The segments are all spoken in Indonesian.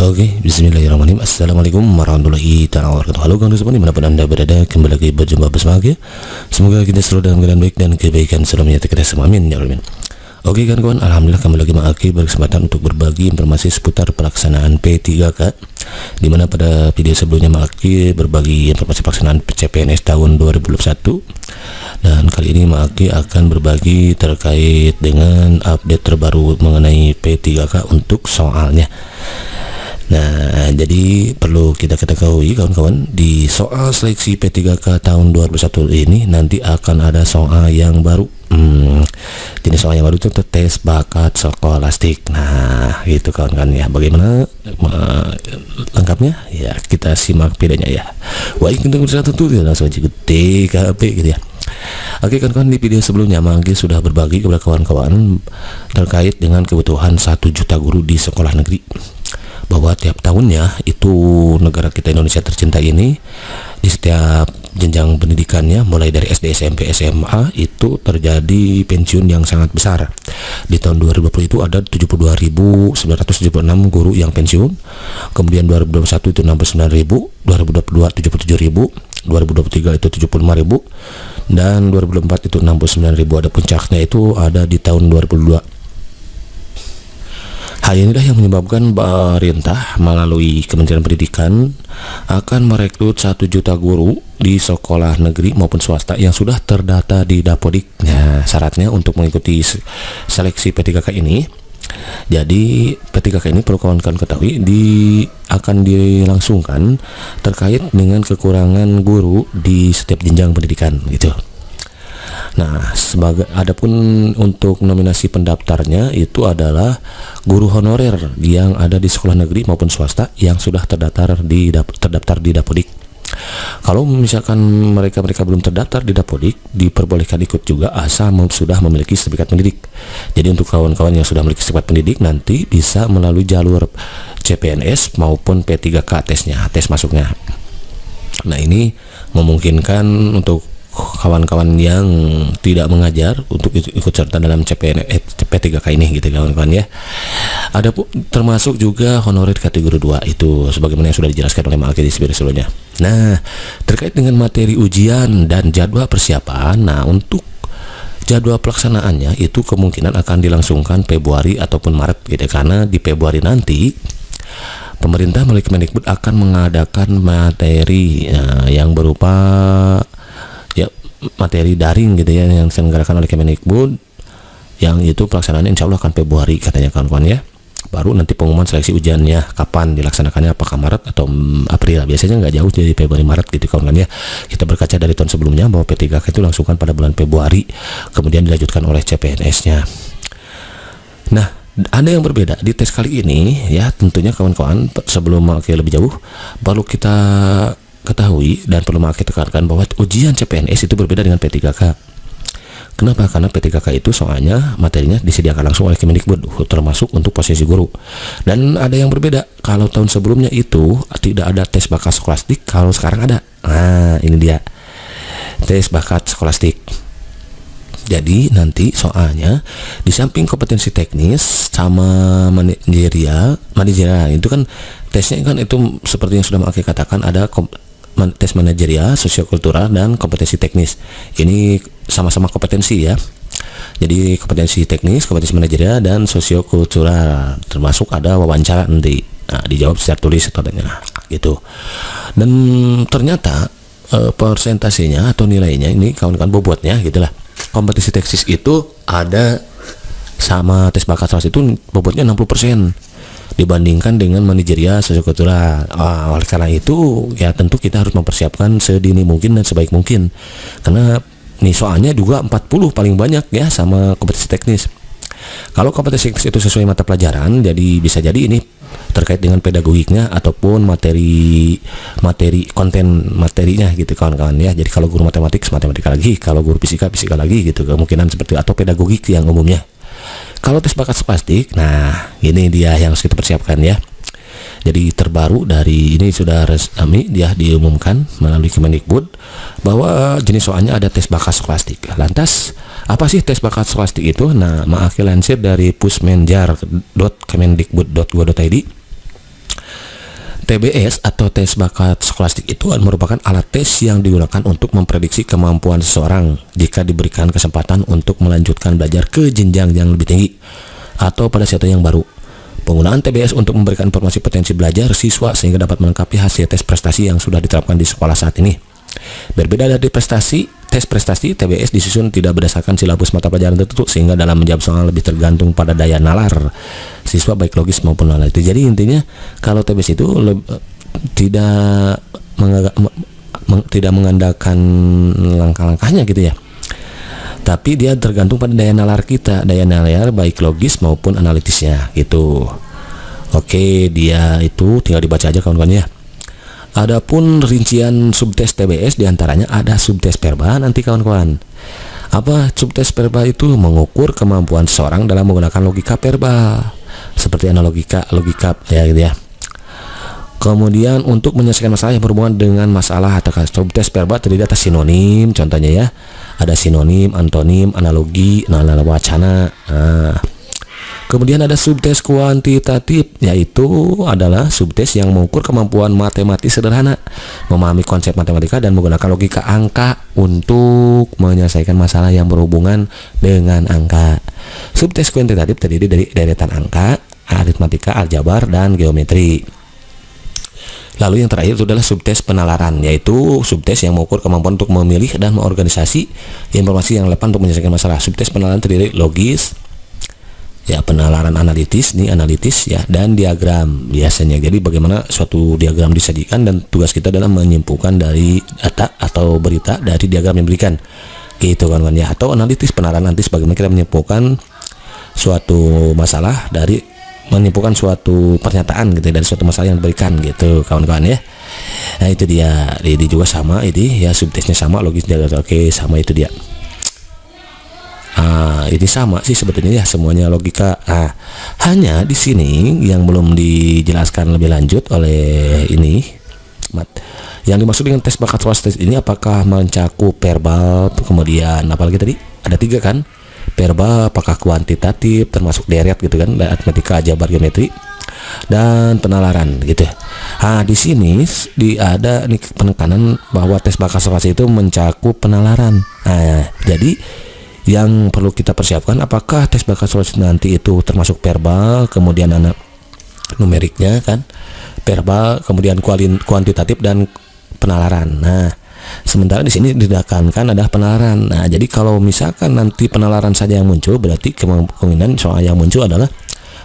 Oke, bismillahirrahmanirrahim. Assalamualaikum warahmatullahi wabarakatuh. Halo kawan semua dimanapun anda berada, kembali lagi berjumpa bersama saya. Semoga kita selalu dalam keadaan baik dan kebaikan selalu menyertai kita semua, amin ya rabbal alamin. Oke kawan, alhamdulillah kembali lagi Maki berkesempatan untuk berbagi informasi seputar pelaksanaan P3K, dimana pada video sebelumnya Maki berbagi informasi pelaksanaan CPNS tahun 2021, dan kali ini Maki akan berbagi terkait dengan update terbaru mengenai P3K untuk soalnya. Nah, jadi perlu kita ketahui kawan-kawan, di soal seleksi P3K tahun 2021 ini nanti akan ada soal yang baru. Jenis soal yang baru itu tes bakat skolastik. Nah, gitu kawan-kawan ya. Bagaimana lengkapnya? Ya, kita simak videonya ya. Baik, untuk satu tuh langsung aja ke TKP gitu ya. Oke kawan-kawan, di video sebelumnya Manggi sudah berbagi kepada kawan-kawan terkait dengan kebutuhan 1 juta guru di sekolah negeri, bahwa tiap tahunnya itu negara kita Indonesia tercinta ini di setiap jenjang pendidikannya mulai dari SD, SMP, SMA itu terjadi pensiun yang sangat besar. Di tahun 2020 itu ada 72.976 guru yang pensiun, kemudian 2021 itu 69.000, 2022 77.000, 2023 itu 75.000, dan 2024 itu 69.000. Ada puncaknya itu ada di tahun 2022. Hal inilah yang menyebabkan pemerintah melalui Kementerian Pendidikan akan merekrut 1 juta guru di sekolah negeri maupun swasta yang sudah terdata di Dapodik. Nah, syaratnya untuk mengikuti seleksi P3K ini, jadi P3K ini perlu kawan-kawan ketahui akan dilangsungkan terkait dengan kekurangan guru di setiap jenjang pendidikan gitu. Nah, adapun untuk nominasi pendaftarnya itu adalah guru honorer yang ada di sekolah negeri maupun swasta yang sudah terdaftar di Dapodik. Kalau misalkan mereka belum terdaftar di Dapodik, diperbolehkan ikut juga asal sudah memiliki sertifikat pendidik. Jadi untuk kawan-kawan yang sudah memiliki sertifikat pendidik nanti bisa melalui jalur CPNS maupun P3K tes masuknya. Nah, ini memungkinkan untuk kawan-kawan yang tidak mengajar untuk ikut serta dalam P3K ini gitu kawan-kawan ya. Ada termasuk juga honorer kategori 2 itu sebagaimana yang sudah dijelaskan oleh Maki di video sebelumnya. Nah, terkait dengan materi ujian dan jadwal persiapan, nah untuk jadwal pelaksanaannya itu kemungkinan akan dilangsungkan Februari ataupun Maret gitu, karena di Februari nanti pemerintah melalui Kemendikbud akan mengadakan materi yang berupa materi daring gitu ya, yang diselenggarakan oleh Kemendikbud, yang itu pelaksanaan insya Allah akan Februari katanya kawan-kawan ya. Baru nanti pengumuman seleksi ujiannya kapan dilaksanakannya, apakah Maret atau April. Biasanya nggak jauh dari Februari Maret gitu kawan-kawan ya. Kita berkaca dari tahun sebelumnya bahwa P3K itu langsungkan pada bulan Februari, kemudian dilanjutkan oleh CPNS-nya. Nah, ada yang berbeda di tes kali ini ya, tentunya kawan-kawan. Sebelum lebih jauh, baru kita ketahui dan perlu Maki tekankan bahwa ujian CPNS itu berbeda dengan P3K. Kenapa? Karena P3K itu soalnya materinya disediakan langsung oleh Kemendikbud, termasuk untuk posisi guru. Dan ada yang berbeda. Kalau tahun sebelumnya itu tidak ada tes bakat skolastik, kalau sekarang ada. Nah, ini dia tes bakat skolastik. Jadi nanti soalnya di samping kompetensi teknis sama manajerial itu kan tesnya kan itu seperti yang sudah Maki katakan, ada tes manajerial, sosiokultural, dan kompetensi teknis. Ini sama-sama kompetensi ya. Jadi kompetensi teknis, kompetensi manajerial, dan sosiokultural, termasuk ada wawancara nanti. Nah, dijawab secara tulis katanya gitu. Dan ternyata persentasenya atau nilainya ini kawan-kawan bobotnya gitulah. Kompetensi teknis itu ada sama tes bakat kelas itu bobotnya 60% dibandingkan dengan manajerial sosiokultural. Oleh karena itu ya tentu kita harus mempersiapkan sedini mungkin dan sebaik mungkin, karena nih soalnya juga 40 paling banyak ya sama kompetensi teknis. Kalau kompetensi teknis itu sesuai mata pelajaran, jadi bisa jadi ini terkait dengan pedagogiknya ataupun materi konten materinya gitu kawan-kawan ya. Jadi kalau guru matematika lagi, kalau guru fisika lagi gitu, kemungkinan seperti atau pedagogik yang umumnya. Kalau tes bakat skolastik, nah ini dia yang harus kita persiapkan ya. Jadi terbaru dari ini sudah resmi dia diumumkan melalui Kemendikbud bahwa jenis soalnya ada tes bakat skolastik. Lantas apa sih tes bakat skolastik itu? Nah, Maki lansir dari pusmenjar.kemendikbud.go.id. TBS atau tes bakat skolastik itu merupakan alat tes yang digunakan untuk memprediksi kemampuan seseorang jika diberikan kesempatan untuk melanjutkan belajar ke jenjang yang lebih tinggi atau pada sektor yang baru. Penggunaan TBS untuk memberikan informasi potensi belajar siswa sehingga dapat melengkapi hasil tes prestasi yang sudah diterapkan di sekolah saat ini. Berbeda dari tes prestasi, TBS disusun tidak berdasarkan silabus mata pelajaran tertentu sehingga dalam menjawab soal lebih tergantung pada daya nalar siswa baik logis maupun analitis. Jadi intinya kalau TBS itu tidak mengandalkan langkah-langkahnya gitu ya. Tapi dia tergantung pada daya nalar kita, daya nalar baik logis maupun analitisnya gitu. Oke, dia itu tinggal dibaca aja kawan-kawan ya. Adapun rincian subtes TBS diantaranya ada subtes verba nanti kawan-kawan. Apa subtes verba itu? Mengukur kemampuan seseorang dalam menggunakan logika verbal seperti logika ya gitu ya. Kemudian untuk menyelesaikan masalah yang berhubungan dengan masalah atau subtes verba terdiri atas sinonim, contohnya ya. Ada sinonim, antonim, analogi, wacana. Kemudian ada subtes kuantitatif, yaitu adalah subtes yang mengukur kemampuan matematis sederhana, memahami konsep matematika dan menggunakan logika angka untuk menyelesaikan masalah yang berhubungan dengan angka. Subtes kuantitatif terdiri dari deretan angka, aritmatika, aljabar, dan geometri. Lalu yang terakhir itu adalah subtes penalaran, yaitu subtes yang mengukur kemampuan untuk memilih dan mengorganisasi informasi yang relevan untuk menyelesaikan masalah. Subtes penalaran terdiri logis, ya penalaran analitis ya, dan diagram biasanya. Jadi bagaimana suatu diagram disajikan dan tugas kita adalah menyimpulkan dari data atau berita dari diagram yang diberikan gitu kawan-kawan ya. Atau analitis, penalaran analitis bagaimana kita menyimpulkan suatu masalah dari menyimpulkan suatu pernyataan gitu dari suatu masalah yang diberikan gitu kawan-kawan ya. Nah itu dia, ini juga sama ini ya, subtesnya sama, logis diagram. Oke, sama itu dia. Ini sama sih sebetulnya ya, semuanya logika. Hanya di sini yang belum dijelaskan lebih lanjut oleh ini yang dimaksud dengan tes bakat skolastik ini apakah mencakup verbal, kemudian apalagi tadi ada 3 kan, verbal, apakah kuantitatif termasuk deret gitu kan, aritmatika, aljabar, geometri, dan penalaran gitu. Di sini ada nih penekanan bahwa tes bakat skolastik itu mencakup penalaran. Jadi yang perlu kita persiapkan apakah tes bakat skolastik nanti itu termasuk verbal, kemudian numeriknya kan, verbal, kemudian kuantitatif dan penalaran. Sementara di sini ditekankan adalah penalaran. Jadi kalau misalkan nanti penalaran saja yang muncul, berarti kemungkinan soal yang muncul adalah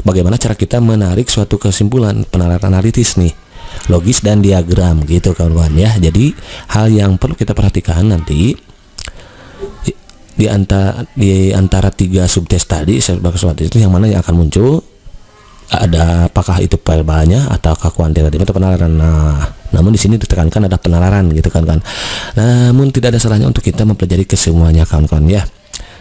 bagaimana cara kita menarik suatu kesimpulan, penalaran analitis nih, logis dan diagram gitu kawan-kawan ya. Jadi hal yang perlu kita perhatikan nanti di antara 3 subtes tadi sebagai subtes itu yang mana yang akan muncul, ada apakah itu verbalnya ataukah kuantitatif atau penalaran. Namun di sini ditekankan ada penalaran gitu kan. Namun tidak ada salahnya untuk kita mempelajari kesemuanya kawan-kawan ya.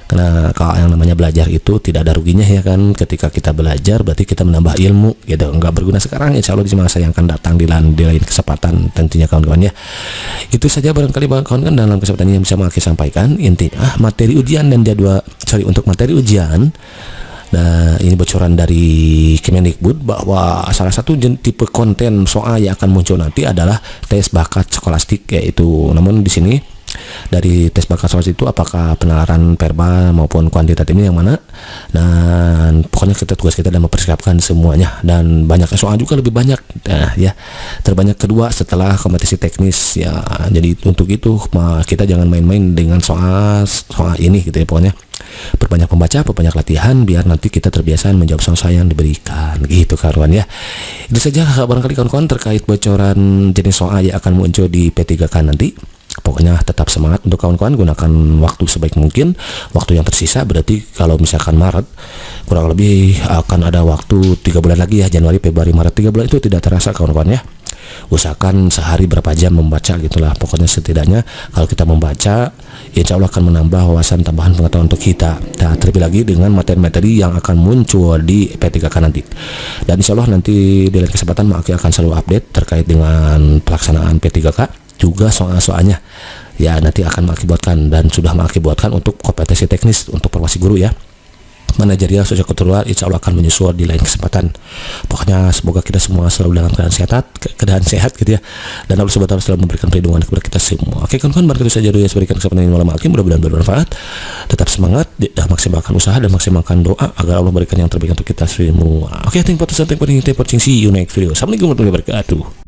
Karena kalau yang namanya belajar itu tidak ada ruginya ya kan. Ketika kita belajar berarti kita menambah ilmu gitu. Enggak berguna sekarang, insya Allah di masa yang akan datang di lain kesempatan tentunya kawan-kawan ya. Itu saja barangkali kawan-kawan dalam kesempatan ini yang bisa Maki sampaikan. Intinya materi ujian dan jadwal untuk materi ujian. Nah, ini bocoran dari Kemendikbud bahwa salah satu tipe konten soal yang akan muncul nanti adalah tes bakat skolastik, yaitu namun di sini dari tes bakat skolastik itu apakah penalaran verbal maupun kuantitatif ini yang mana. Dan pokoknya tugas kita adalah mempersiapkan semuanya, dan banyaknya soal juga lebih banyak ya, terbanyak kedua setelah kompetisi teknis ya. Jadi untuk itu kita jangan main-main dengan soal ini gitu ya. Pokoknya perbanyak membaca, perbanyak latihan biar nanti kita terbiasa menjawab soal yang diberikan gitu kawan ya. Itu saja barangkali kawan-kawan terkait bocoran jenis soal yang akan muncul di P3K nanti. Pokoknya tetap semangat untuk kawan-kawan, gunakan waktu sebaik mungkin. Waktu yang tersisa berarti kalau misalkan Maret kurang lebih akan ada waktu 3 bulan lagi ya, Januari, Februari, Maret, 3 bulan itu tidak terasa kawan-kawan ya. Usahakan sehari berapa jam membaca gitulah. Pokoknya setidaknya kalau kita membaca, insya Allah akan menambah wawasan tambahan pengetahuan untuk kita. Nah, terlebih lagi dengan materi-materi yang akan muncul di P3K nanti. Dan insya Allah nanti di lain kesempatan Maki akan selalu update terkait dengan pelaksanaan P3K, juga soal-soalnya ya nanti akan mengakibatkan dan sudah mengakibatkan untuk kompetensi teknis untuk formasi guru ya. manajerial sosio-kultural, insya Allah akan menyusul di lain kesempatan. Pokoknya semoga kita semua selalu dalam keadaan sehat gitu ya, dan Allah Subhanahu wa taala selalu memberikan perlindungan kepada kita semua. Oke kawan-kawan, barangkali itu saja dulu ya, berikan kesempatan ini malam ini, mudah-mudahan bermanfaat. Tetap semangat, maksimalkan usaha dan maksimalkan doa agar Allah memberikan yang terbaik untuk kita semua. Oke, thank you for watching, see you next video. Assalamualaikum warahmatullahi wabarakatuh.